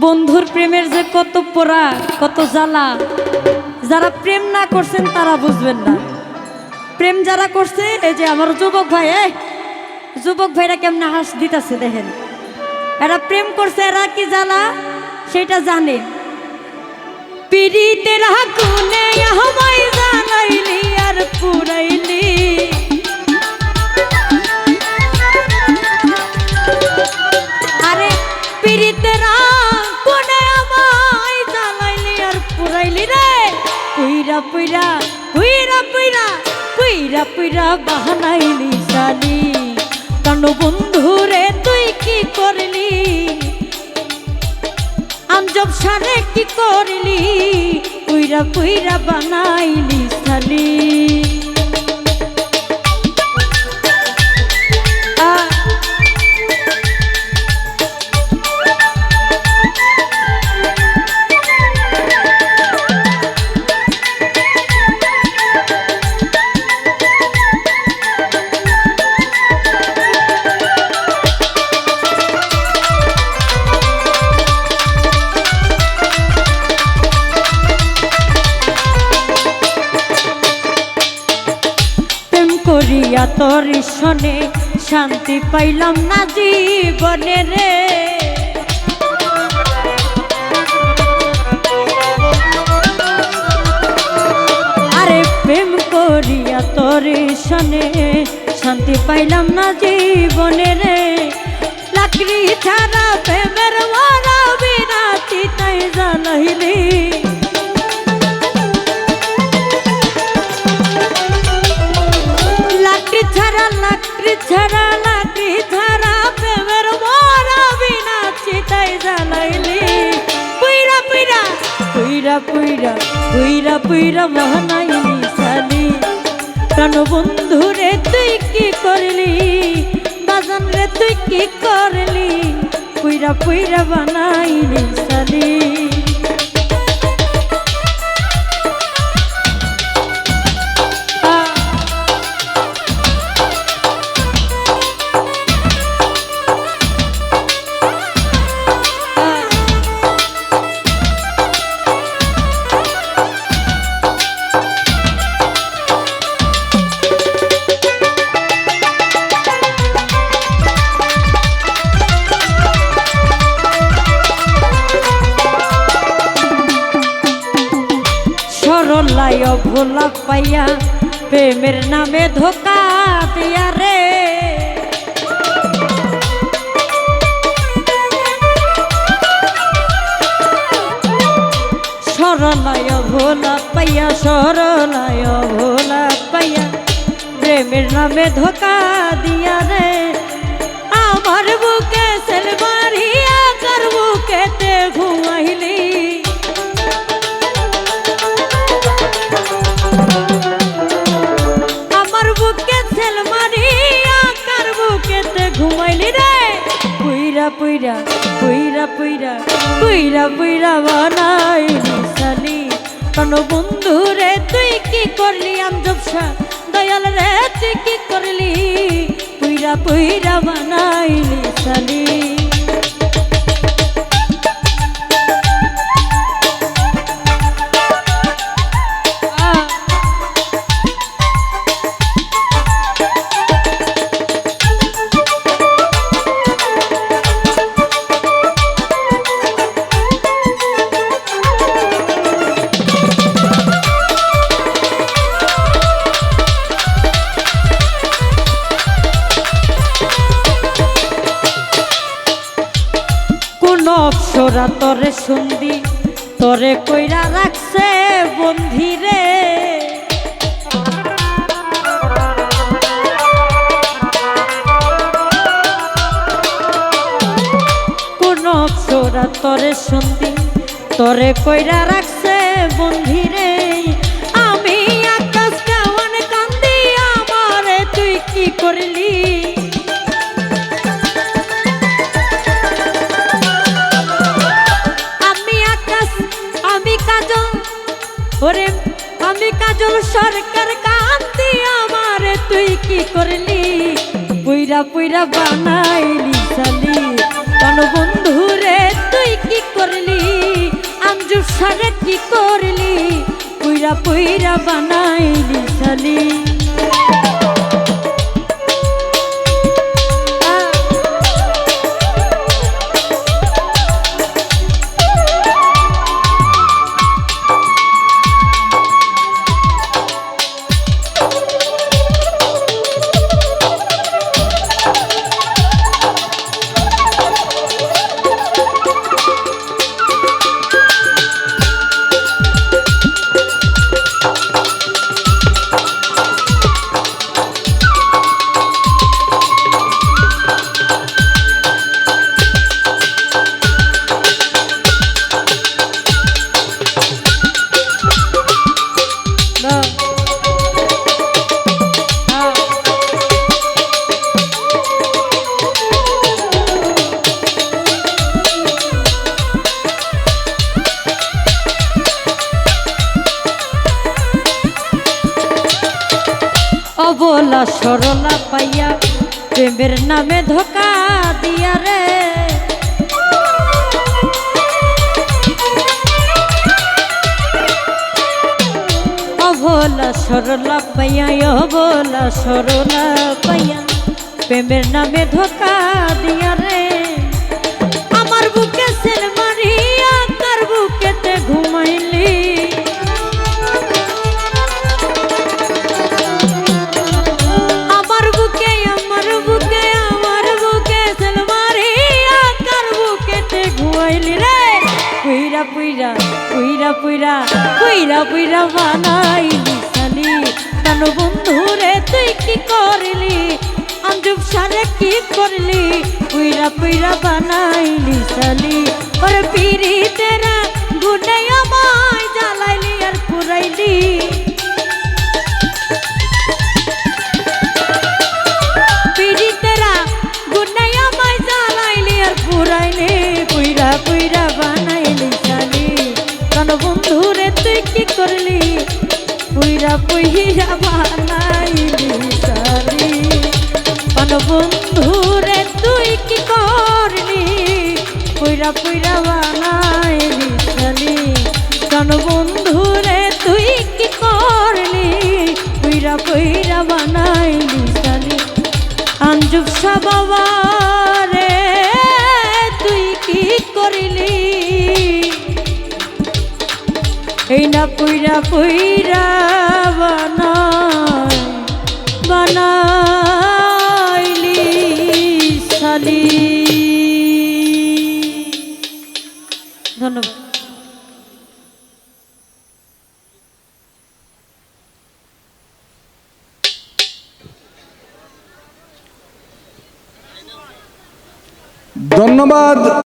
বন্ধুর প্রেমের যে কত পোড়া কত জ্বালা, যারা প্রেম না করছেন তারা বুঝবেন না। প্রেম যারা করছে, এই যে আমার যুবক ভাই, যুবক ভাইরা কেমনে হাস দিতেছে দেখেন, এরা প্রেম করছে, এরা কি জ্বালা সেটা জানে। পিরিতের আগুনে আমায় জ্বালাইলি আর পুরাইলি, আরে পিরিতের আগুনে আমায় জ্বালাইলি আর পুরাইলি রে। পুইরা পুইরা পুইরা পুইরা পুইরা পুইরা বাহানাইলি শালি, কান বন্ধু রে তুই কি করলি, আমজব সারে কি করলি, পুইরা পুইরা বানাইলি শালি। করিয়া তোর সনে শান্তি পাইলাম না জীবনে রে, আরে প্রেম করিয়া তোর সনে শান্তি পাইলাম না জীবনে রে। লাকড়ি ছাড়া প্রেমের মারা বিনা চিতাই জ্বালাইলি, লাকড়ি ছাড়া লাকড়ি ছাড়া প্রেমের মরা বিনা চিতাই জ্বালাইলি। পুইরা পুইরা পুইরা পুইরা পুইরা পুইরা বানাইলি শালি, প্রাণ বন্ধু রে তুই কি করলি, বাজান রে তুই কি করলি, পুইরা পুইরা বানাইলি শালি। সরলায় ভোলা পাইয়া প্রেমের নামে ধোকা দিয়া রে, সরলায় ভোলা পাইয়া, সরলায় ভোলা পাইয়া প্রেমের নামে ধোকা দিয়া রে। আমার বুকে সেল মারিয়া কার বুকেতে ঘুমাইলি, ঘুমাইলি রে। পুইরা পুইরা পুইরা পুইরা পুইরা পুইরা বানাইলি শালি, কান বন্ধু রে তুই কি করলি, আমজব দয়াল রে তুই কি করলি, পুইরা পুইরা বানাইলি শালি। অপসরা তরে সন্ধি তরে কইরা রাখছে বন্ধি রে, কোন অপসরা তরে সন্ধি তরে কইরা রাখছে বন্ধি রে। আমি আকাশ কেমন কান্দি আমারে তুই কি করলি, ওরে আমি কাজল সরকার কান্দি আমারে তুই কি করলি, পুইরা পুইরা বানাইলি শালি, কান বন্ধু রে তুই কি করলি। পুইরা পুইরা বানাইলি শালি অবলা সরলা পাইয়া প্রেমের নামে ধোকা দিয়া রে অবলা সরলা পাইয়া অবলা সরলা পাইয়া প্রেমের নামে ধোকা দিয়া রে আমার বুকে সেল মারিয়া তার বুকেতে ঘুমাইলি পুইরা পুইরা পুইরা পুইরা পুইরা পুইরা বানাইলি শালি কেন বন্ধুরে তুই কি করলি আঞ্জুব সারে কি করলি পুইরা পুইরা বানাইলি শালি ওর পিরি তেরা গুনে আমায় জ্বালাইলি আর পুরাইলি পিরি তেরা গুনে আমায় জ্বালাইলি আর পুরাইলি পুইরা পুইরা বানাইলি কেন বন্ধুরে তুই কি করলি পুইরা পুইরা বানাইলি শালি কেন বন্ধুরে তুই কি করলি পুইরা পুইরা বানাইলি শালি কেন বন্ধুরে তুই কি করলি পুইরা পুইরা বানাইলি শালি আঞ্জুব শাহ বাবা রে তুই কি করলি এই না পুইরা পুইরা বানাইলি শালি ধন্যবাদ। ধন্যবাদ।